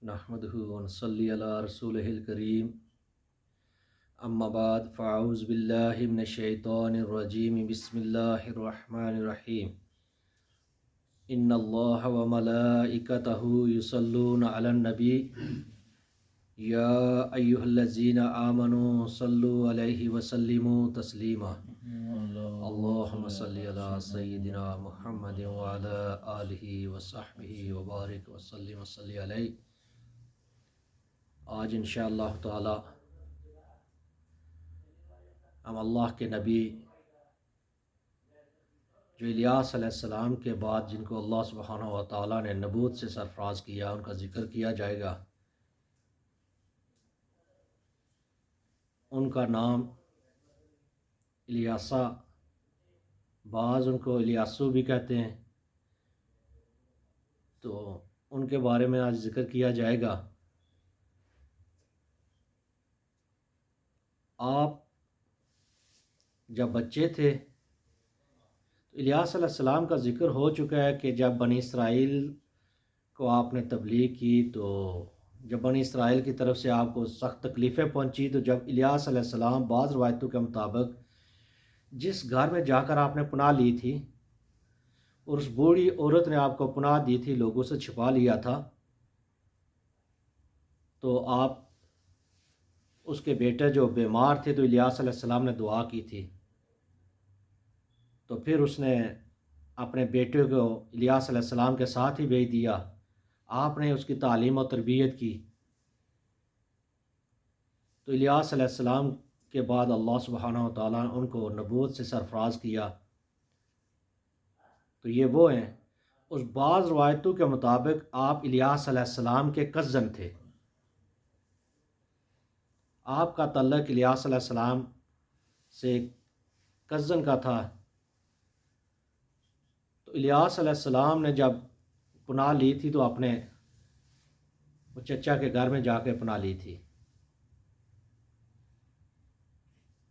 نحمدہ ونصلی علی رسولہ الکریم اما بعد فاعوذ باللہ من الشیطان الرجیم بسم اللہ الرحمن الرحیم ان اللہ وملائکتہ یصلون علی النبی یا ایہا الذین آمنوا صلوا علیہ وسلموا تسلیما اللہم صلی علی سیدنا محمد وعلی آلہ وصحبہ وبارک وسلم وصلی علیہ۔ آج انشاءاللہ تعالی ہم اللہ کے نبی جو الیاس علیہ السلام کے بعد جن کو اللہ سبحانہ و تعالی نے نبوت سے سرفراز کیا، ان کا ذکر کیا جائے گا۔ ان کا نام الیاسا، بعض ان کو الیاسو بھی کہتے ہیں، تو ان کے بارے میں آج ذکر کیا جائے گا۔ آپ جب بچے تھے تو الیاس علیہ السلام کا ذکر ہو چکا ہے کہ جب بنی اسرائیل کو آپ نے تبلیغ کی، تو جب بنی اسرائیل کی طرف سے آپ کو سخت تکلیفیں پہنچی، تو جب الیاس علیہ السلام بعض روایتوں کے مطابق جس گھر میں جا کر آپ نے پناہ لی تھی اور اس بوڑھی عورت نے آپ کو پناہ دی تھی، لوگوں سے چھپا لیا تھا، تو آپ اس کے بیٹے جو بیمار تھے تو الیاس علیہ السلام نے دعا کی تھی، تو پھر اس نے اپنے بیٹے کو الیاس علیہ السلام کے ساتھ ہی بھیج دیا۔ آپ نے اس کی تعلیم و تربیت کی۔ تو الیاس علیہ السلام کے بعد اللہ سبحانہ و تعالیٰ نے ان کو نبوت سے سرفراز کیا۔ تو یہ وہ ہیں، اس بعض روایتوں کے مطابق آپ الیاس علیہ السلام کے کزن تھے۔ آپ کا تعلق الیاس علیہ السلام سے کزن کا تھا۔ تو الیاس علیہ السلام نے جب پناہ لی تھی تو اپنے وہ چچا کے گھر میں جا کے پناہ لی تھی،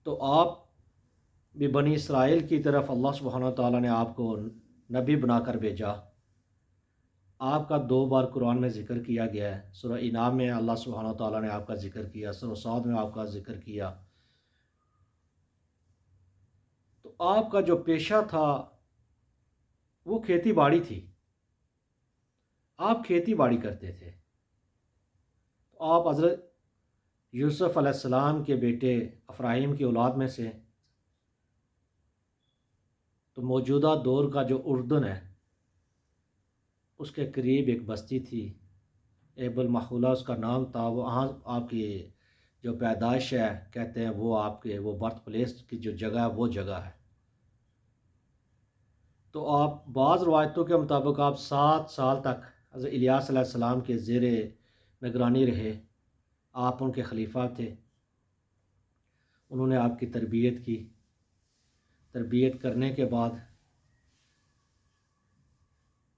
تو آپ بھی بنی اسرائیل کی طرف اللہ سبحانہ وتعالیٰ نے آپ کو نبی بنا کر بھیجا۔ آپ کا 2 بار قرآن میں ذکر کیا گیا ہے۔ سورہ انعام میں اللہ سبحانہ وتعالیٰ نے آپ کا ذکر کیا، سورہ صاد میں آپ کا ذکر کیا۔ تو آپ کا جو پیشہ تھا وہ کھیتی باڑی تھی، آپ کھیتی باڑی کرتے تھے۔ تو آپ حضرت یوسف علیہ السلام کے بیٹے افراہیم کی اولاد میں سے، تو موجودہ دور کا جو اردن ہے اس کے قریب ایک بستی تھی، ایب المحولہ اس کا نام تھا۔ وہاں آپ کی جو پیدائش ہے کہتے ہیں وہ آپ کے وہ برتھ پلیس کی جو جگہ ہے وہ جگہ ہے۔ تو آپ بعض روایتوں کے مطابق آپ 7 سال تک حضرت الیاس علیہ السلام کے زیر نگرانی رہے۔ آپ ان کے خلیفہ تھے، انہوں نے آپ کی تربیت کی۔ تربیت کرنے کے بعد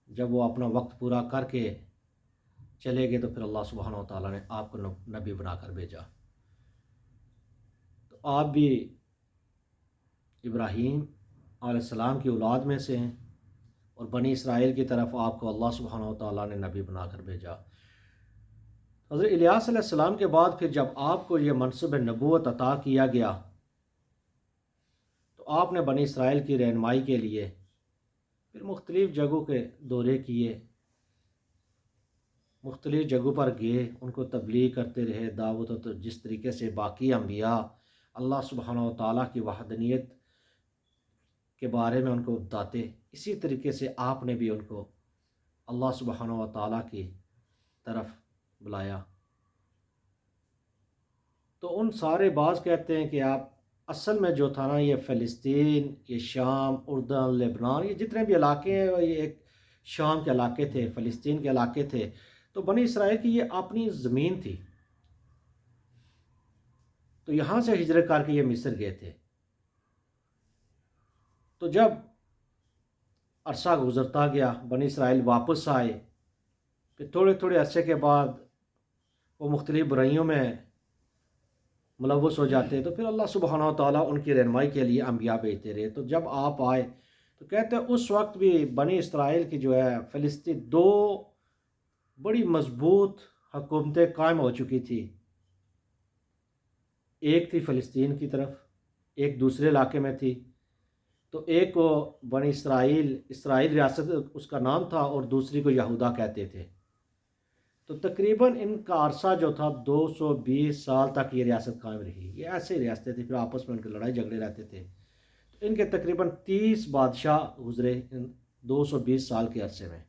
جب وہ اپنا وقت پورا کر کے چلے گئے تو پھر اللہ سبحانہ و تعالیٰ نے آپ کو نبی بنا کر بھیجا۔ تو آپ بھی ابراہیم علیہ السلام کی اولاد میں سے ہیں، اور بنی اسرائیل کی طرف آپ کو اللہ سبحانہ و تعالیٰ نے نبی بنا کر بھیجا۔ حضرت الیاس علیہ السلام کے بعد پھر جب آپ کو یہ منصب نبوت عطا کیا گیا تو آپ نے بنی اسرائیل کی رہنمائی کے لیے پھر مختلف جگہوں کے دورے کیے، مختلف جگہوں پر گئے، ان کو تبلیغ کرتے رہے، دعوت و جس طریقے سے باقی انبیاء اللہ سبحانہ و تعالیٰ کی وحدانیت کے بارے میں ان کو بتاتے، اسی طریقے سے آپ نے بھی ان کو اللہ سبحانہ و تعالیٰ کی طرف بلایا۔ تو ان سارے بعض کہتے ہیں کہ آپ اصل میں جو تھا نا، یہ فلسطین، یہ شام، اردن، لبنان، یہ جتنے بھی علاقے ہیں یہ ایک شام کے علاقے تھے، فلسطین کے علاقے تھے۔ تو بنی اسرائیل کی یہ اپنی زمین تھی، تو یہاں سے ہجرت کر کے یہ مصر گئے تھے۔ تو جب عرصہ گزرتا گیا، بنی اسرائیل واپس آئے، پھر تھوڑے تھوڑے عرصے کے بعد وہ مختلف برائیوں میں ملوث ہو جاتے، تو پھر اللہ سبحانہ و تعالیٰ ان کی رہنمائی کے لیے انبیاء بھیجتے رہے۔ تو جب آپ آئے تو کہتے ہیں اس وقت بھی بنی اسرائیل کی جو ہے فلسطین 2 بڑی مضبوط حکومتیں قائم ہو چکی تھی، ایک تھی فلسطین کی طرف، ایک دوسرے علاقے میں تھی، تو ایک کو بنی اسرائیل ریاست اس کا نام تھا، اور دوسری کو یہودا کہتے تھے۔ تو تقریباً ان کا عرصہ جو تھا 220 سال تک یہ ریاست قائم رہی۔ یہ ایسے ریاستیں تھیں، پھر آپس میں ان کے لڑائی جھگڑے رہتے تھے۔ تو ان کے تقریباً 30 بادشاہ گزرے ان 220 سال کے عرصے میں۔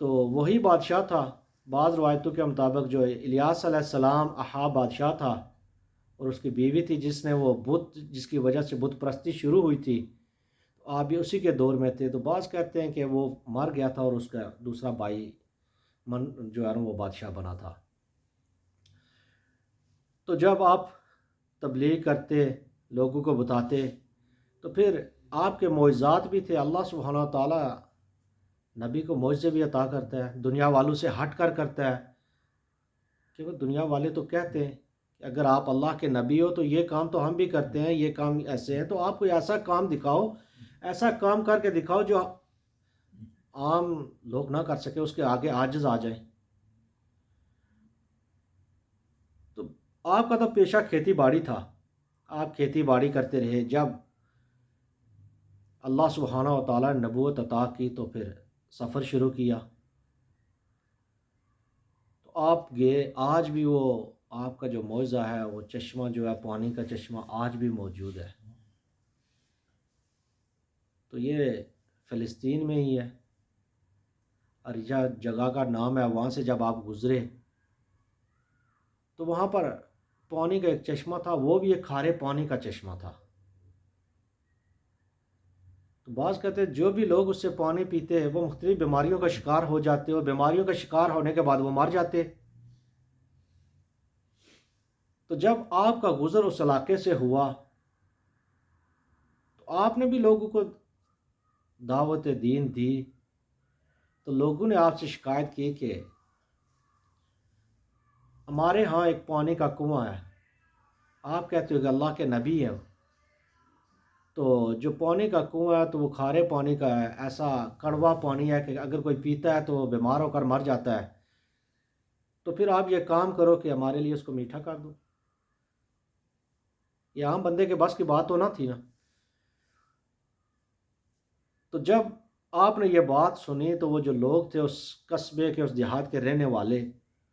تو وہی بادشاہ تھا، بعض روایتوں کے مطابق جو الیاس علیہ السلام احاب بادشاہ تھا، اور اس کی بیوی تھی جس نے وہ بت، جس کی وجہ سے بت پرستی شروع ہوئی تھی، تو آپ بھی اسی کے دور میں تھے۔ تو بعض کہتے ہیں کہ وہ مر گیا تھا اور اس کا دوسرا بھائی جو ہے وہ بادشاہ بنا تھا۔ تو جب آپ تبلیغ کرتے، لوگوں کو بتاتے، تو پھر آپ کے معجزات بھی تھے۔ اللہ سبحانہ و تعالیٰ نبی کو معجزے بھی عطا کرتا ہے، دنیا والوں سے ہٹ کر کرتا ہے، کیونکہ دنیا والے تو کہتے ہیں کہ اگر آپ اللہ کے نبی ہو تو یہ کام تو ہم بھی کرتے ہیں، یہ کام ایسے ہیں، تو آپ کوئی ایسا کام دکھاؤ، ایسا کام کر کے دکھاؤ جو عام لوگ نہ کر سکے، اس کے آگے عاجز آ جائیں۔ تو آپ کا تو پیشہ کھیتی باڑی تھا، آپ کھیتی باڑی کرتے رہے۔ جب اللہ سبحانہ و تعالیٰ نے نبوت عطا کی تو پھر سفر شروع کیا۔ تو آپ گئے، آج بھی وہ آپ کا جو معجزہ ہے، وہ چشمہ جو ہے پانی کا چشمہ آج بھی موجود ہے۔ تو یہ فلسطین میں ہی ہے، اور یہ جگہ کا نام ہے۔ وہاں سے جب آپ گزرے تو وہاں پر پانی کا ایک چشمہ تھا، وہ بھی ایک کھارے پانی کا چشمہ تھا۔ تو بعض کہتے ہیں جو بھی لوگ اس سے پانی پیتے ہیں وہ مختلف بیماریوں کا شکار ہو جاتے، اور بیماریوں کا شکار ہونے کے بعد وہ مر جاتے۔ تو جب آپ کا گزر اس علاقے سے ہوا تو آپ نے بھی لوگوں کو دعوت دین دی، تو لوگوں نے آپ سے شکایت کی کہ ہمارے ہاں ایک پانی کا کنواں ہے، آپ کہتے ہو کہ اللہ کے نبی ہیں، تو جو پانی کا کنواں ہے تو وہ کھارے پانی کا ہے، ایسا کڑوا پانی ہے کہ اگر کوئی پیتا ہے تو وہ بیمار ہو کر مر جاتا ہے، تو پھر آپ یہ کام کرو کہ ہمارے لیے اس کو میٹھا کر دو۔ یہ عام بندے کے بس کی بات تو نہ تھی نا۔ تو جب آپ نے یہ بات سنی تو وہ جو لوگ تھے اس قصبے کے، اس دیہات کے رہنے والے،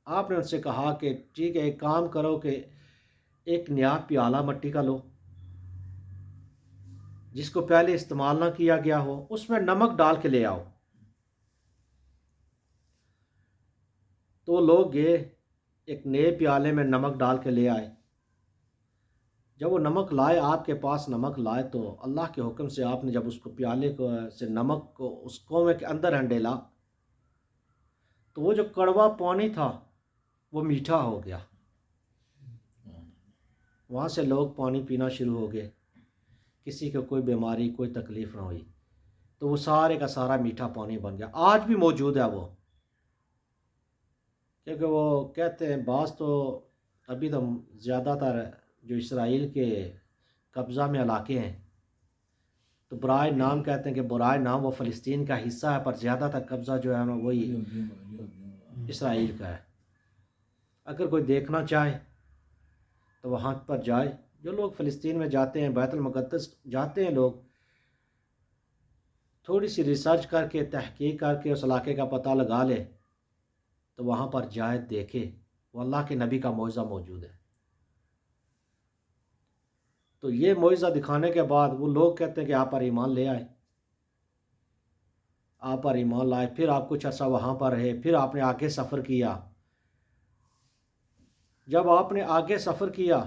آپ نے ان سے کہا کہ ٹھیک ہے، ایک کام کرو کہ ایک نیا پیالہ مٹی کا لو جس کو پہلے استعمال نہ کیا گیا ہو، اس میں نمک ڈال کے لے آؤ۔ تو لوگ گئے، ایک نئے پیالے میں نمک ڈال کے لے آئے۔ جب وہ نمک لائے، آپ کے پاس نمک لائے، تو اللہ کے حکم سے آپ نے جب اس کو پیالے کو سے نمک کو اس کنویں کے اندر ہنڈیلا، تو وہ جو کڑوا پانی تھا وہ میٹھا ہو گیا۔ وہاں سے لوگ پانی پینا شروع ہو گئے، کسی کو کوئی بیماری، کوئی تکلیف نہ ہوئی، تو وہ سارے کا سارا میٹھا پانی بن گیا۔ آج بھی موجود ہے وہ، کیونکہ وہ کہتے ہیں بعض تو ابھی تو زیادہ تر جو اسرائیل کے قبضہ میں علاقے ہیں تو برائے نام کہتے ہیں کہ برائے نام وہ فلسطین کا حصہ ہے، پر زیادہ تر قبضہ جو ہے وہی اسرائیل کا ہے۔ اگر کوئی دیکھنا چاہے تو وہاں پر جائے، جو لوگ فلسطین میں جاتے ہیں، بیت المقدس جاتے ہیں لوگ، تھوڑی سی ریسرچ کر کے، تحقیق کر کے اس علاقے کا پتہ لگا لے تو وہاں پر جائے، دیکھے، وہ اللہ کے نبی کا معجزہ موجود ہے۔ تو یہ معجزہ دکھانے کے بعد وہ لوگ کہتے ہیں کہ آپ پر ایمان لے آئے، آپ پر ایمان لائے، پھر آپ کچھ عرصہ وہاں پر رہے، پھر آپ نے آگے سفر کیا۔ جب آپ نے آگے سفر کیا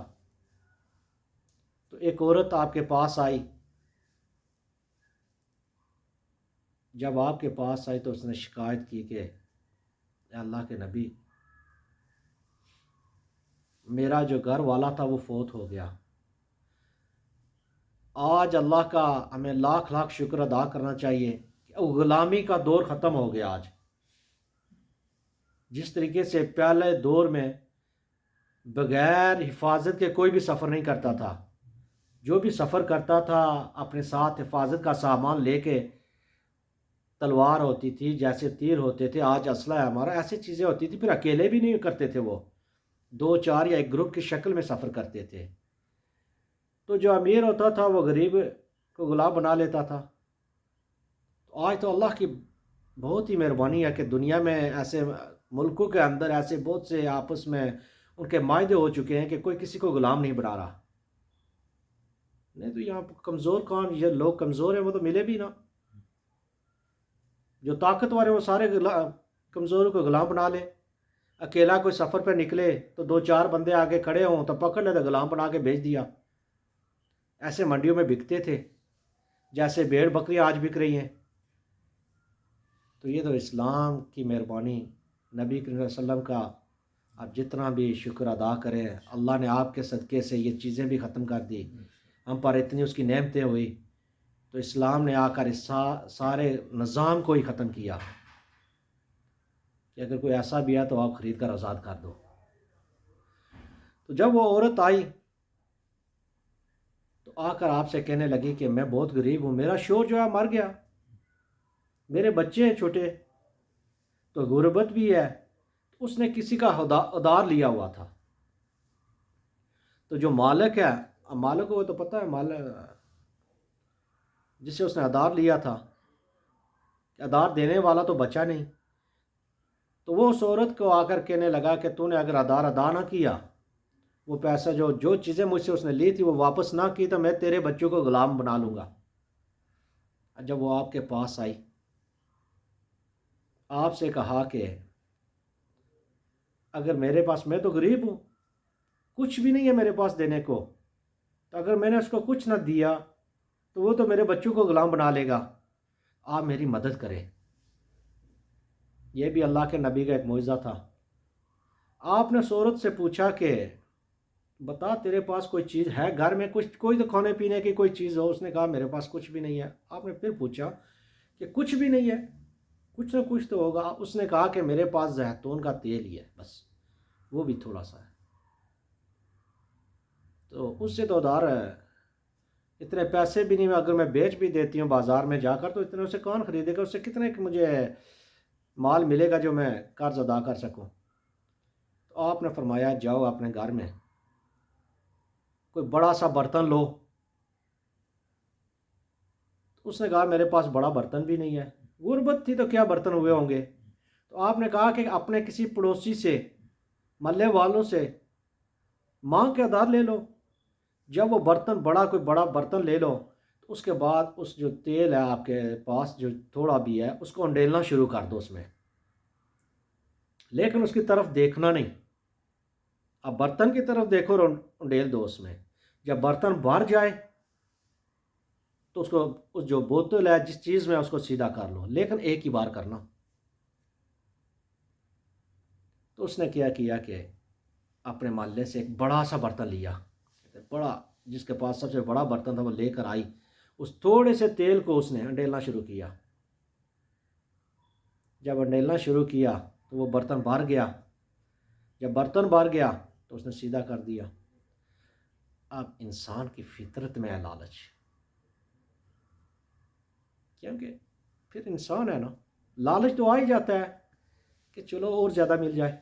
تو ایک عورت آپ کے پاس آئی۔ جب آپ کے پاس آئی تو اس نے شکایت کی کہ اے اللہ کے نبی، میرا جو گھر والا تھا وہ فوت ہو گیا، آج اللہ کا ہمیں لاکھ لاکھ شکر ادا کرنا چاہیے کہ غلامی کا دور ختم ہو گیا۔ آج جس طریقے سے پہلے دور میں بغیر حفاظت کے کوئی بھی سفر نہیں کرتا تھا، جو بھی سفر کرتا تھا اپنے ساتھ حفاظت کا سامان لے کے تلوار ہوتی تھی، جیسے تیر ہوتے تھے، آج اسلحہ ہے ہمارا، ایسی چیزیں ہوتی تھی۔ پھر اکیلے بھی نہیں کرتے تھے، وہ دو چار یا ایک گروپ کی شکل میں سفر کرتے تھے۔ تو جو امیر ہوتا تھا وہ غریب کو غلام بنا لیتا تھا۔ تو آج تو اللہ کی بہت ہی مہربانی ہے کہ دنیا میں ایسے ملکوں کے اندر ایسے بہت سے آپس میں ان کے معاہدے ہو چکے ہیں کہ کوئی کسی کو غلام نہیں بنا رہا۔ نہیں تو یہاں کمزور کون، یہ لوگ کمزور ہیں وہ تو ملے بھی نا، جو طاقتور ہیں وہ سارے کمزوروں کو غلام بنا لے۔ اکیلا کوئی سفر پہ نکلے تو دو چار بندے آگے کھڑے ہوں تو پکڑ لے تو غلام بنا کے بھیج دیا۔ ایسے منڈیوں میں بکتے تھے جیسے بھیڑ بکری آج بک رہی ہیں۔ تو یہ تو اسلام کی مہربانی، نبی کریم صلی اللہ علیہ وسلم کا آپ جتنا بھی شکر ادا کریں، اللہ نے آپ کے صدقے سے یہ چیزیں بھی ختم کر دی، ہم پر اتنی اس کی نعمتیں ہوئی، تو اسلام نے آ کر اس سارے نظام کو ہی ختم کیا کہ اگر کوئی ایسا بھی ہے تو آپ خرید کر آزاد کر دو۔ تو جب وہ عورت آئی تو آ کر آپ سے کہنے لگی کہ میں بہت غریب ہوں، میرا شوہر جو ہے مر گیا، میرے بچے ہیں چھوٹے، تو غربت بھی ہے۔ اس نے کسی کا ادار لیا ہوا تھا، تو جو مالک ہے، مالک کو تو پتہ ہے، مالک جسے اس نے ادار لیا تھا، ادار دینے والا تو بچا نہیں، تو وہ اس عورت کو آ کر کہنے لگا کہ تو نے اگر ادار ادا نہ کیا، وہ پیسہ جو چیزیں مجھ سے اس نے لی تھی وہ واپس نہ کی، تو میں تیرے بچوں کو غلام بنا لوں گا۔ جب وہ آپ کے پاس آئی، آپ سے کہا کہ اگر میرے پاس، میں تو غریب ہوں، کچھ بھی نہیں ہے میرے پاس دینے کو، تو اگر میں نے اس کو کچھ نہ دیا تو وہ تو میرے بچوں کو غلام بنا لے گا، آپ میری مدد کریں۔ یہ بھی اللہ کے نبی کا ایک معجزہ تھا۔ آپ نے اس عورت سے پوچھا کہ بتا تیرے پاس کوئی چیز ہے گھر میں، کچھ کوئی تو کھانے پینے کی کوئی چیز ہو؟ اس نے کہا میرے پاس کچھ بھی نہیں ہے۔ آپ نے پھر پوچھا کہ کچھ بھی نہیں ہے، کچھ نہ کچھ تو ہوگا۔ اس نے کہا کہ میرے پاس زیتون کا تیل ہی ہے بس، وہ بھی تھوڑا سا ہے۔ تو اس سے تو ادھار ہے، اتنے پیسے بھی نہیں، اگر میں بیچ بھی دیتی ہوں بازار میں جا کر تو اتنے اسے کون خریدے گا؟ اس سے کتنے مجھے مال ملے گا جو میں قرض ادا کر سکوں؟ تو آپ نے فرمایا جاؤ اپنے گھر میں کوئی بڑا سا برتن لو۔ اس نے کہا میرے پاس بڑا برتن بھی نہیں ہے، غربت تھی تو کیا برتن ہوئے ہوں گے؟ تو آپ نے کہا کہ اپنے کسی پڑوسی سے، محلے والوں سے مانگ کے ادھار لے لو۔ جب وہ برتن کوئی بڑا برتن لے لو تو اس کے بعد اس جو تیل ہے آپ کے پاس جو تھوڑا بھی ہے اس کو انڈیلنا شروع کر دو اس میں، لیکن اس کی طرف دیکھنا نہیں، اب برتن کی طرف دیکھو اور انڈیل دو اس میں۔ جب برتن بھر جائے تو اس کو، اس جو بوتل ہے جس چیز میں، اس کو سیدھا کر لو، لیکن ایک ہی بار کرنا۔ تو اس نے کیا کہ اپنے محلے سے ایک بڑا سا برتن لیا، بڑا، جس کے پاس سب سے بڑا برتن تھا وہ لے کر آئی، اس تھوڑے سے تیل کو اس نے انڈیلنا شروع کیا۔ جب انڈیلنا شروع کیا تو وہ برتن بھر گیا، جب برتن بھر گیا تو اس نے سیدھا کر دیا۔ اب انسان کی فطرت میں ہے لالچ، کیونکہ پھر انسان ہے نا، لالچ تو آ ہی جاتا ہے کہ چلو اور زیادہ مل جائے۔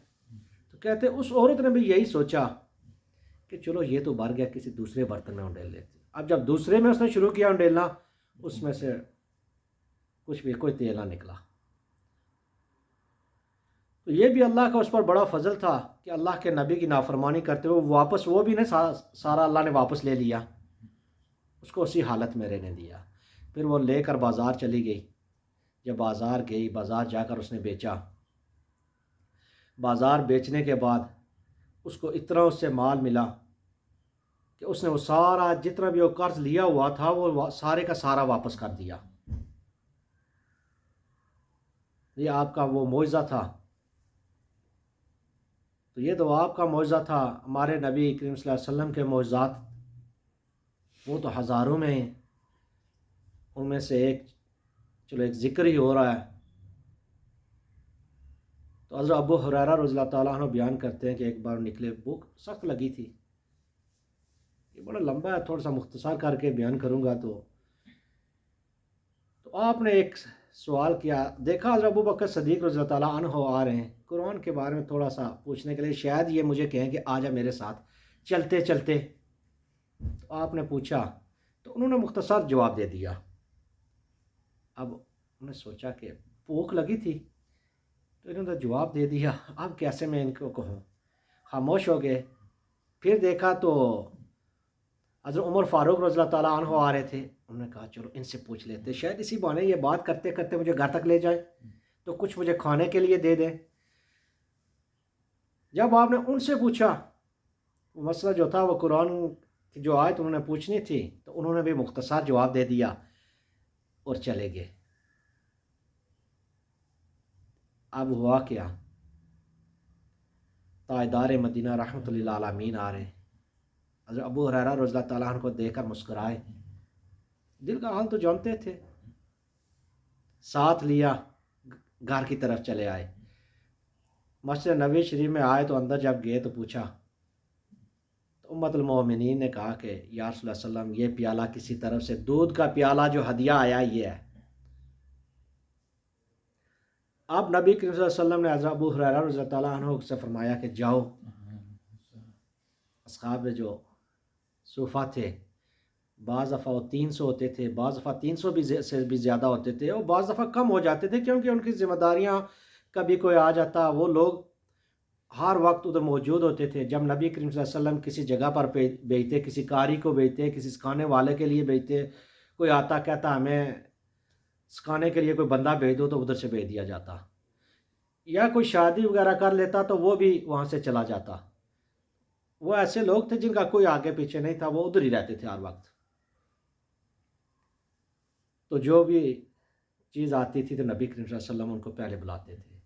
تو کہتے اس عورت نے بھی یہی سوچا کہ چلو یہ تو بھر گیا، کسی دوسرے برتن میں انڈیل لیتے۔ اب جب دوسرے میں اس نے شروع کیا انڈیلنا، اس میں سے کچھ بھی کوئی تیل نہ نکلا۔ تو یہ بھی اللہ کا اس پر بڑا فضل تھا کہ اللہ کے نبی کی نافرمانی کرتے ہوئے واپس، وہ بھی نہیں سارا اللہ نے واپس لے لیا، اس کو اسی حالت میں رہنے دیا۔ پھر وہ لے کر بازار چلی گئی۔ جب بازار گئی، بازار جا کر اس نے بیچا۔ بازار بیچنے کے بعد اس کو اتنا اس سے مال ملا کہ اس نے وہ سارا جتنا بھی وہ قرض لیا ہوا تھا وہ سارے کا سارا واپس کر دیا۔ یہ آپ کا وہ معجزہ تھا۔ تو یہ تو آپ کا معجزہ تھا۔ ہمارے نبی کریم صلی اللہ علیہ وسلم کے معجزات وہ تو ہزاروں میں ہیں، ان میں سے ایک، چلو ایک ذکر ہی ہو رہا ہے۔ تو حضرت ابو ہریرہ رضی اللہ تعالیٰ عنہ بیان کرتے ہیں کہ ایک بار نکلے، بھوک سخت لگی تھی۔ یہ بڑا لمبا ہے، تھوڑا سا مختصر کر کے بیان کروں گا۔ تو آپ نے ایک سوال کیا، دیکھا حضرت ابو بکر صدیق رضی اللہ تعالیٰ عنہ آ رہے ہیں قرآن کے بارے میں تھوڑا سا پوچھنے کے لیے، شاید یہ مجھے کہیں کہ آ جا میرے ساتھ چلتے چلتے. تو آپ نے پوچھا تو انہوں نے مختصر جواب دے دیا. اب انہوں نے سوچا کہ بھوک لگی تھی تو انہوں نے جواب دے دیا، اب کیسے میں ان کو کہوں. خاموش ہو گئے. پھر دیکھا تو حضرت عمر فاروق رضی اللہ تعالیٰ عنہ آ رہے تھے. انہوں نے کہا چلو ان سے پوچھ لیتے، شاید اسی بہانے یہ بات کرتے کرتے مجھے گھر تک لے جائیں تو کچھ مجھے کھانے کے لیے دے دیں. جب آپ نے ان سے پوچھا، وہ مسئلہ جو تھا وہ قرآن کی جو آیت انہوں نے پوچھنی تھی تو انہوں نے بھی مختصر جواب دے دیا اور چلے گئے. اب ہوا کیا، تاجدار مدینہ رحمۃ اللہ عالمین آ رہے ہیں. حضرت ابو ہریرہ رضی اللہ تعالیٰ عنہ کو دیکھ کر مسکرائے. دل کا حال تو جانتے تھے. ساتھ لیا، گھر کی طرف چلے آئے. مسجد نبوی شریف میں آئے تو اندر جب گئے تو پوچھا تو امت المومنین نے کہا کہ یا رسول اللہ صلی اللہ علیہ وسلم یہ پیالہ کسی طرف سے دودھ کا پیالہ جو ہدیہ آیا یہ ہے. اب نبی کریم صلی اللہ علیہ وسلم نے حضرت ابو ہریرہ رضی اللہ تعالیٰ عنہ سے فرمایا کہ جاؤ. اصحاب جو صوفہ تھے بعض دفعہ وہ 300 ہوتے تھے، بعض دفعہ 300 سے بھی زیادہ ہوتے تھے، اور بعض دفعہ کم ہو جاتے تھے کیونکہ ان کی ذمہ داریاں کبھی کوئی آ جاتا. وہ لوگ ہر وقت ادھر موجود ہوتے تھے. جب نبی کریم صلی اللہ علیہ وسلم کسی جگہ پر بھیجتے، کسی قاری کو بھیجتے، کسی سکھانے والے کے لیے بھیجتے، کوئی آتا کہتا ہمیں سکھانے کے لیے کوئی بندہ بھیج دو تو ادھر سے بھیج دیا جاتا، یا کوئی شادی وغیرہ کر لیتا تو وہ بھی وہاں سے چلا جاتا. وہ ایسے لوگ تھے جن کا کوئی آگے پیچھے نہیں تھا، وہ ادھر ہی رہتے تھے ہر وقت. تو جو بھی چیز آتی تھی تو نبی کریم صلی اللہ علیہ وسلم ان کو پہلے بلاتے تھے.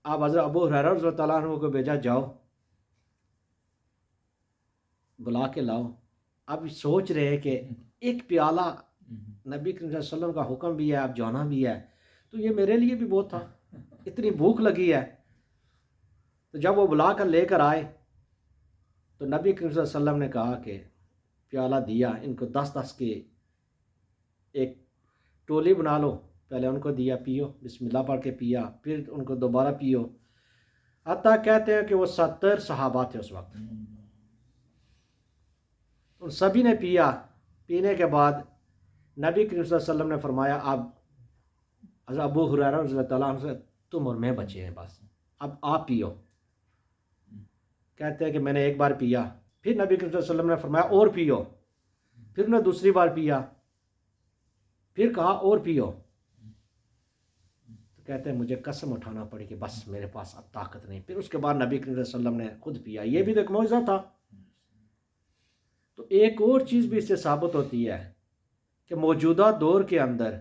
آپ حضرت ابو ہریرہ رضی اللہ تعالیٰ عنہ کو بھیجا، جاؤ بلا کے لاؤ. اب سوچ رہے ہیں کہ ایک پیالہ نبی کریم صلی اللہ علیہ وسلم کا حکم بھی ہے، اب جانا بھی ہے، تو یہ میرے لیے بھی بہت تھا، اتنی بھوک لگی ہے. تو جب وہ بلا کر لے کر آئے تو نبی کریم صلی اللہ علیہ وسلم نے کہا کہ پیالہ دیا، ان کو 10 کی ایک ٹولی بنا لو. پہلے ان کو دیا، پیو، بسم اللہ پڑھ کے پیا، پھر ان کو دوبارہ پیو. حتیٰ کہتے ہیں کہ وہ 70 صحابہ تھے اس وقت. ان سبھی نے پیا. پینے کے بعد نبی کریم صلی اللہ علیہ وسلم نے فرمایا اب حضرت ابو ہریرہ رضی اللہ تعالیٰ عنہ سے تم اور میں بچے ہیں، بس اب آپ پیو. کہتے ہیں کہ میں نے ایک بار پیا، پھر نبی کریم صلی اللہ علیہ وسلم نے فرمایا اور پیو. پھر انہوں نے دوسری بار پیا، پھر کہا اور پیو. تو کہتے ہیں مجھے قسم اٹھانا پڑی کہ بس میرے پاس اب طاقت نہیں. پھر اس کے بعد نبی کریم صلی اللہ علیہ وسلم نے خود پیا. یہ بھی تو ایک معجزہ تھا. تو ایک اور چیز بھی اس سے ثابت ہوتی ہے کہ موجودہ دور کے اندر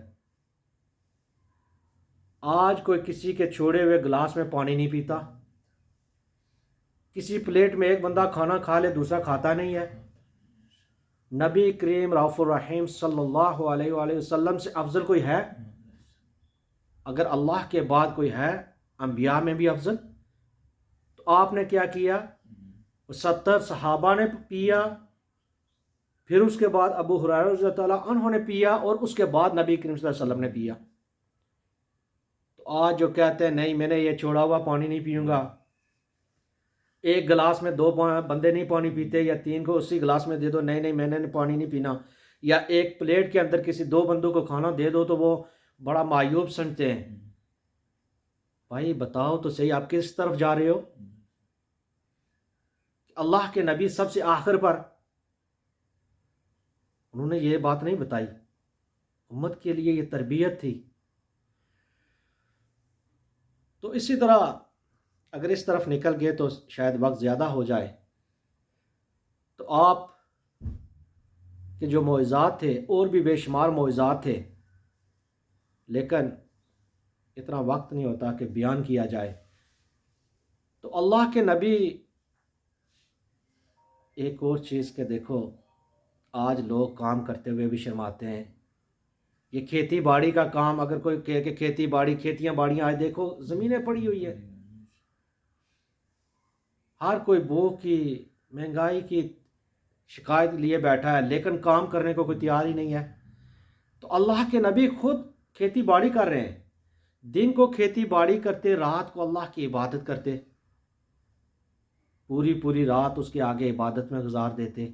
آج کوئی کسی کے چھوڑے ہوئے گلاس میں پانی نہیں پیتا. کسی پلیٹ میں ایک بندہ کھانا کھا لے دوسرا کھاتا نہیں ہے. نبی کریم رؤوف الرحیم صلی اللہ علیہ وآلہ وسلم سے افضل کوئی ہے؟ اگر اللہ کے بعد کوئی ہے انبیاء میں بھی افضل، تو آپ نے کیا کیا؟ 70 صحابہ نے پیا، پھر اس کے بعد ابو ہریرہ رضی اللہ تعالیٰ عنہ نے پیا، اور اس کے بعد نبی کریم صلی اللہ علیہ وسلم نے پیا. تو آج جو کہتے ہیں نہیں میں نے یہ چھوڑا ہوا پانی نہیں پیوں گا، ایک گلاس میں 2 بندے نہیں پانی پیتے، یا 3 کو اسی گلاس میں دے دو، نہیں نہیں میں نے پانی نہیں پینا، یا ایک پلیٹ کے اندر کسی 2 بندوں کو کھانا دے دو تو وہ بڑا معیوب سمجھتے ہیں. بھائی بتاؤ تو صحیح آپ کس طرف جا رہے ہو؟ اللہ کے نبی سب سے آخر پر انہوں نے یہ بات نہیں بتائی، امت کے لیے یہ تربیت تھی. تو اسی طرح اگر اس طرف نکل گئے تو شاید وقت زیادہ ہو جائے. تو آپ کے جو معجزات تھے اور بھی بے شمار معجزات تھے، لیکن اتنا وقت نہیں ہوتا کہ بیان کیا جائے. تو اللہ کے نبی ایک اور چیز کہ دیکھو آج لوگ کام کرتے ہوئے بھی شرماتے ہیں. یہ کھیتی باڑی کا کام، اگر کوئی کہے کہ کھیتی باڑی کھیتیاں باڑیاں آج دیکھو زمینیں پڑی ہوئی ہے، ہر کوئی بھوک کی مہنگائی کی شکایت لیے بیٹھا ہے، لیکن کام کرنے کو کوئی تیار ہی نہیں ہے. تو اللہ کے نبی خود کھیتی باڑی کر رہے ہیں. دن کو کھیتی باڑی کرتے، رات کو اللہ کی عبادت کرتے، پوری پوری رات اس کے آگے عبادت میں گزار دیتے.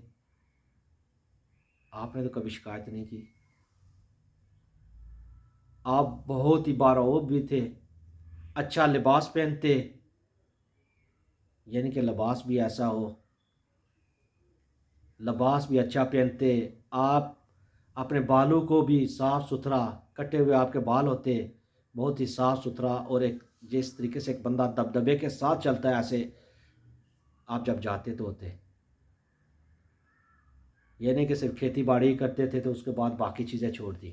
آپ نے تو کبھی شکایت نہیں کی. آپ بہت ہی بارعوب بھی تھے، اچھا لباس پہنتے، یعنی کہ لباس بھی ایسا ہو، لباس بھی اچھا پہنتے. آپ اپنے بالوں کو بھی صاف ستھرا، کٹے ہوئے آپ کے بال ہوتے، بہت ہی صاف ستھرا، اور ایک جس طریقے سے ایک بندہ دبدبے کے ساتھ چلتا ہے ایسے آپ جب جاتے تو ہوتے. یعنی کہ صرف کھیتی باڑی کرتے تھے تو اس کے بعد باقی چیزیں چھوڑ دی.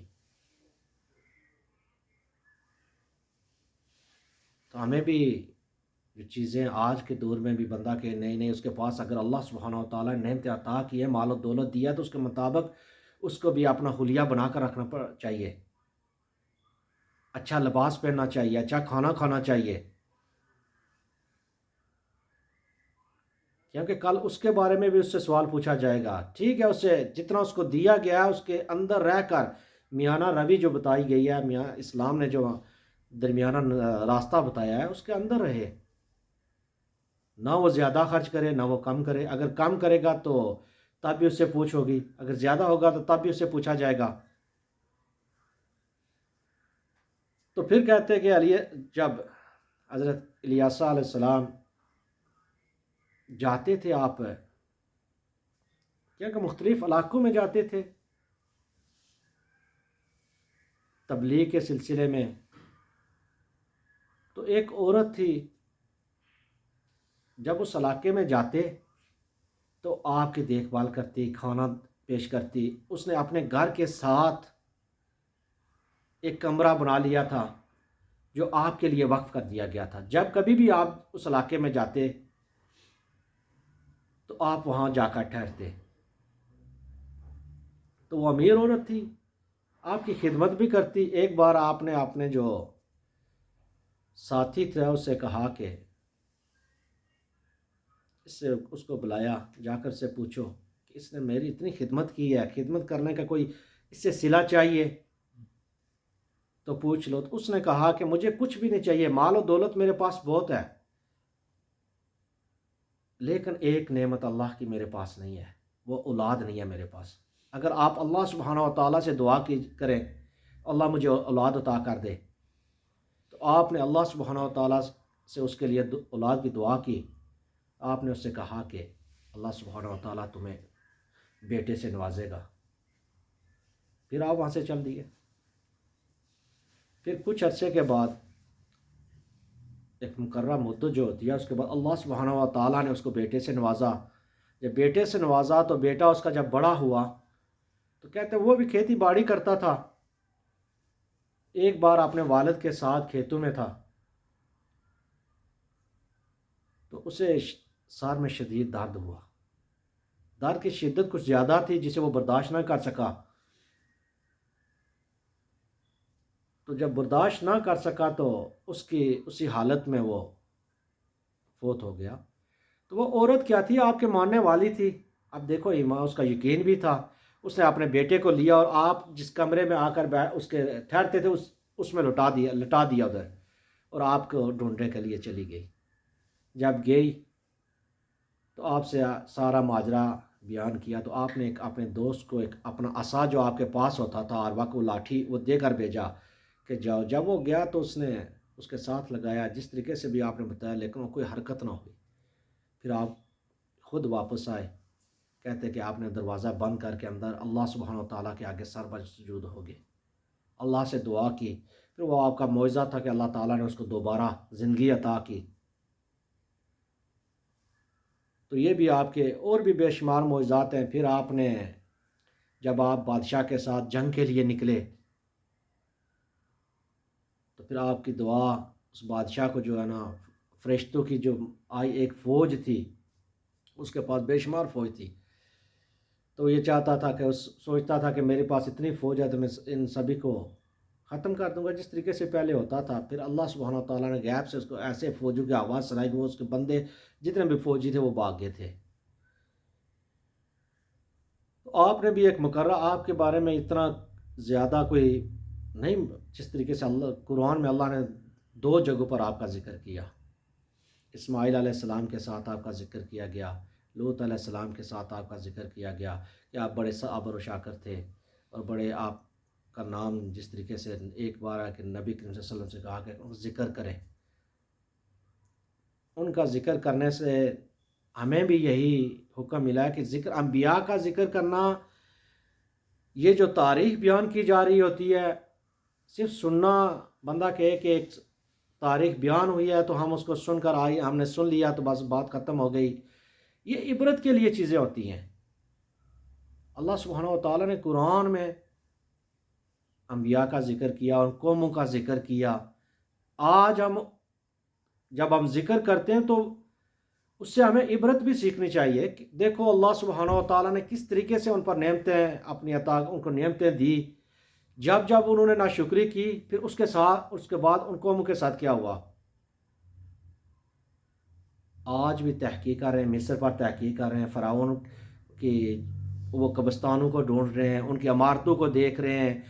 تو ہمیں بھی جو چیزیں آج کے دور میں بھی بندہ کے نئی نئی اس کے پاس اگر اللہ سبحانہ و تعالیٰ نے نعمت عطا کی ہے، مال و دولت دیا، تو اس کے مطابق اس کو بھی اپنا حلیہ بنا کر رکھنا چاہیے. اچھا لباس پہننا چاہیے، اچھا کھانا کھانا چاہیے، کیونکہ کل اس کے بارے میں بھی اس سے سوال پوچھا جائے گا. ٹھیک ہے، اس سے جتنا اس کو دیا گیا ہے اس کے اندر رہ کر میانہ روی جو بتائی گئی ہے، میاں اسلام نے جو درمیانہ راستہ بتایا ہے اس کے اندر رہے. نہ وہ زیادہ خرچ کرے نہ وہ کم کرے. اگر کم کرے گا تو تب بھی اس سے پوچھ ہوگی، اگر زیادہ ہوگا تو تب بھی اس سے پوچھا جائے گا. تو پھر کہتے ہیں کہ جب حضرت الیاس علیہ السلام جاتے تھے، آپ کیا کہ مختلف علاقوں میں جاتے تھے تبلیغ کے سلسلے میں، تو ایک عورت تھی، جب اس علاقے میں جاتے تو آپ کی دیکھ بھال کرتی، کھانا پیش کرتی. اس نے اپنے گھر کے ساتھ ایک کمرہ بنا لیا تھا جو آپ کے لیے وقف کر دیا گیا تھا. جب کبھی بھی آپ اس علاقے میں جاتے تو آپ وہاں جا کر ٹھہرتے. تو وہ امیر عورت تھی، آپ کی خدمت بھی کرتی. ایک بار آپ نے اپنے جو ساتھی تھا اس سے کہا کہ اس کو بلایا، جا کر سے پوچھو کہ اس نے میری اتنی خدمت کی ہے، خدمت کرنے کا کوئی اس سے صلہ چاہیے تو پوچھ لو. تو اس نے کہا کہ مجھے کچھ بھی نہیں چاہیے، مال و دولت میرے پاس بہت ہے، لیکن ایک نعمت اللہ کی میرے پاس نہیں ہے، وہ اولاد نہیں ہے میرے پاس. اگر آپ اللہ سبحانہ و تعالیٰ سے دعا کریں اللہ مجھے اولاد عطا کر دے، تو آپ نے اللہ سبحانہ و تعالیٰ سے اس کے لیے اولاد کی دعا کی. آپ نے اس سے کہا کہ اللہ سبحانہ و تعالیٰ تمہیں بیٹے سے نوازے گا. پھر آپ وہاں سے چل دیے. پھر کچھ عرصے کے بعد ایک مقررہ مدت جو ہوتی ہے، اس کے بعد اللہ سبحانہ و تعالیٰ نے اس کو بیٹے سے نوازا. جب بیٹے سے نوازا تو بیٹا اس کا جب بڑا ہوا تو کہتے ہیں وہ بھی کھیتی باڑی کرتا تھا. ایک بار اپنے والد کے ساتھ کھیتوں میں تھا تو اسے سر میں شدید درد ہوا. درد کی شدت کچھ زیادہ تھی جسے وہ برداشت نہ کر سکا. تو جب برداشت نہ کر سکا تو اسی حالت میں وہ فوت ہو گیا. تو وہ عورت کیا تھی؟ آپ کے ماننے والی تھی. اب دیکھو ایمان، اس کا یقین بھی تھا. اس نے اپنے بیٹے کو لیا اور آپ جس کمرے میں آ کر اس کے ٹھہرتے تھے اس میں لٹا دیا ادھر، اور آپ کو ڈھونڈنے کے لیے چلی گئی. جب گئی تو آپ سے سارا ماجرا بیان کیا. تو آپ نے ایک اپنے دوست کو ایک اپنا عصا جو آپ کے پاس ہوتا تھا ہر وقت، وہ لاٹھی وہ دے کر بھیجا کہ جاؤ. جب وہ گیا تو اس نے اس کے ساتھ لگایا جس طریقے سے بھی آپ نے بتایا، لیکن وہ کوئی حرکت نہ ہوئی. پھر آپ خود واپس آئے، کہتے کہ آپ نے دروازہ بند کر کے اندر اللہ سبحانہ و تعالیٰ کے آگے سر پر سجود ہو گئے، اللہ سے دعا کی. پھر وہ آپ کا معجزہ تھا کہ اللہ تعالیٰ نے اس کو دوبارہ زندگی عطا کی. تو یہ بھی آپ کے اور بھی بے شمار معجزات ہیں. پھر آپ نے جب آپ بادشاہ کے ساتھ جنگ کے لیے نکلے تو پھر آپ کی دعا اس بادشاہ کو جو ہے نا، فرشتوں کی جو آئی ایک فوج تھی، اس کے پاس بے شمار فوج تھی. تو یہ چاہتا تھا کہ سوچتا تھا کہ میرے پاس اتنی فوج ہے تو میں ان سبھی کو ختم کر دوں گا جس طریقے سے پہلے ہوتا تھا. پھر اللہ سبحانہ و تعالیٰ نے غیب سے اس کو ایسے فوجوں کی آواز سنائی کہ وہ اس کے بندے جتنے بھی فوجی تھے وہ بھاگ گئے تھے. تو آپ نے بھی ایک مقررہ، آپ کے بارے میں اتنا زیادہ کوئی نہیں جس طریقے سے قرآن میں اللہ نے 2 جگہوں پر آپ کا ذکر کیا، اسماعیل علیہ السلام کے ساتھ آپ کا ذکر کیا گیا، لوط علیہ السلام کے ساتھ آپ کا ذکر کیا گیا کہ آپ بڑے صابر و شاکر تھے، اور بڑے آپ کا نام جس طریقے سے ایک بار ہے کہ نبی کریم صلی اللہ علیہ وسلم سے کہا کہ ان کا ذکر کریں. ان کا ذکر کرنے سے ہمیں بھی یہی حکم ملا ہے کہ ذکر انبیاء کا ذکر کرنا، یہ جو تاریخ بیان کی جا رہی ہوتی ہے، صرف سننا، بندہ کہے کہ ایک تاریخ بیان ہوئی ہے تو ہم اس کو سن کر آئی، ہم نے سن لیا تو بس بات ختم ہو گئی، یہ عبرت کے لیے چیزیں ہوتی ہیں. اللہ سبحانہ و تعالیٰ نے قرآن میں انبیاء کا ذکر کیا اور قوموں کا ذکر کیا. آج جب ہم ذکر کرتے ہیں تو اس سے ہمیں عبرت بھی سیکھنی چاہیے کہ دیکھو اللہ سبحانہ و تعالیٰ نے کس طریقے سے ان پر نعمتیں اپنی عطا، ان کو نعمتیں دی. جب انہوں نے ناشکری کی، پھر اس کے بعد ان قوموں کے ساتھ کیا ہوا. آج بھی تحقیق کر رہے ہیں، مصر پر تحقیق کر رہے ہیں، فرعون کی وہ قبرستانوں کو ڈھونڈ رہے ہیں، ان کی عمارتوں کو دیکھ رہے ہیں.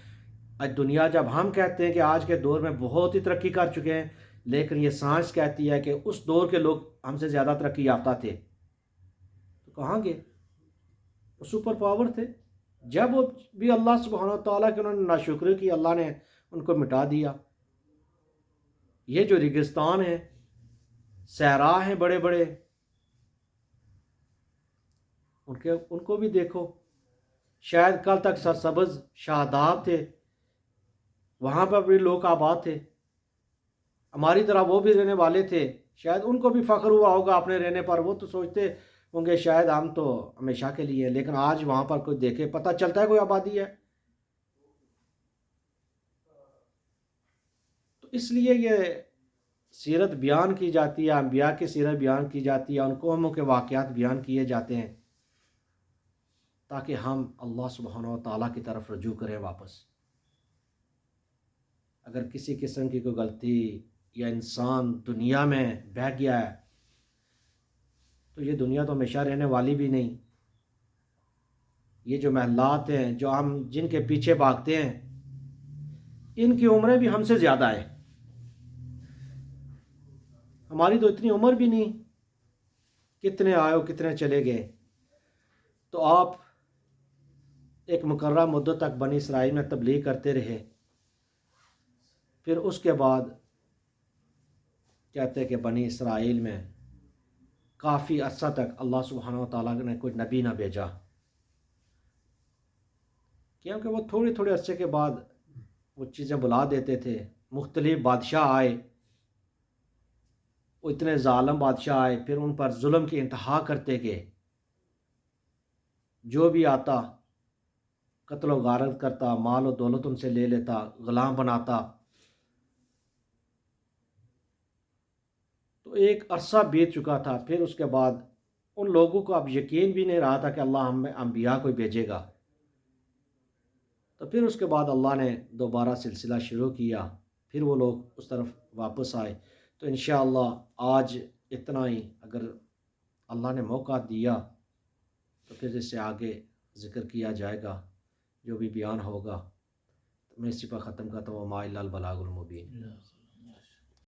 آج دنیا، جب ہم کہتے ہیں کہ آج کے دور میں بہت ہی ترقی کر چکے ہیں، لیکن یہ سائنس کہتی ہے کہ اس دور کے لوگ ہم سے زیادہ ترقی یافتہ تھے. تو کہاں گے؟ وہ سپر پاور تھے. جب وہ بھی اللہ سبحانہ و تعالیٰ کی انہوں نے ناشکری کی، اللہ نے ان کو مٹا دیا. یہ جو ریگستان ہیں، صحرا ہیں بڑے بڑے، ان کو بھی دیکھو. شاید کل تک سرسبز شاداب تھے، وہاں پر بھی لوگ آباد تھے، ہماری طرح وہ بھی رہنے والے تھے. شاید ان کو بھی فخر ہوا ہوگا اپنے رہنے پر، وہ تو سوچتے ہوں گے شاید ہم تو ہمیشہ کے لیے، لیکن آج وہاں پر کوئی دیکھے پتہ چلتا ہے کوئی آبادی ہے. تو اس لیے یہ سیرت بیان کی جاتی ہے، انبیاء کی سیرت بیان کی جاتی ہے، ان قوموں کے واقعات بیان کیے جاتے ہیں تاکہ ہم اللہ سبحانہ و تعالیٰ کی طرف رجوع کریں واپس. اگر کسی قسم کی کوئی غلطی یا انسان دنیا میں بہہ گیا ہے تو یہ دنیا تو ہمیشہ رہنے والی بھی نہیں. یہ جو محلات ہیں، جو ہم جن کے پیچھے بھاگتے ہیں، ان کی عمریں بھی ہم سے زیادہ ہیں. ہماری تو اتنی عمر بھی نہیں، کتنے آئے ہو کتنے چلے گئے. تو آپ ایک مقررہ مدت تک بنی اسرائیل میں تبلیغ کرتے رہے، پھر اس کے بعد کہتے کہ بنی اسرائیل میں کافی عرصہ تک اللہ سبحانہ و تعالیٰ نے کوئی نبی نہ بھیجا، کیونکہ وہ تھوڑے تھوڑے عرصے کے بعد وہ چیزیں بلا دیتے تھے. مختلف بادشاہ آئے، وہ اتنے ظالم بادشاہ آئے، پھر ان پر ظلم کی انتہا کرتے گئے. جو بھی آتا قتل و غارت کرتا، مال و دولت ان سے لے لیتا، غلام بناتا. تو ایک عرصہ بیت چکا تھا، پھر اس کے بعد ان لوگوں کو اب یقین بھی نہیں رہا تھا کہ اللہ ہمیں انبیاء کو بھیجے گا. تو پھر اس کے بعد اللہ نے دوبارہ سلسلہ شروع کیا، پھر وہ لوگ اس طرف واپس آئے. تو انشاءاللہ آج اتنا ہی، اگر اللہ نے موقع دیا تو پھر اس سے آگے ذکر کیا جائے گا جو بھی بیان ہوگا. میں اسی پر ختم کرتا ہوں. وما الا البلاغ المبین.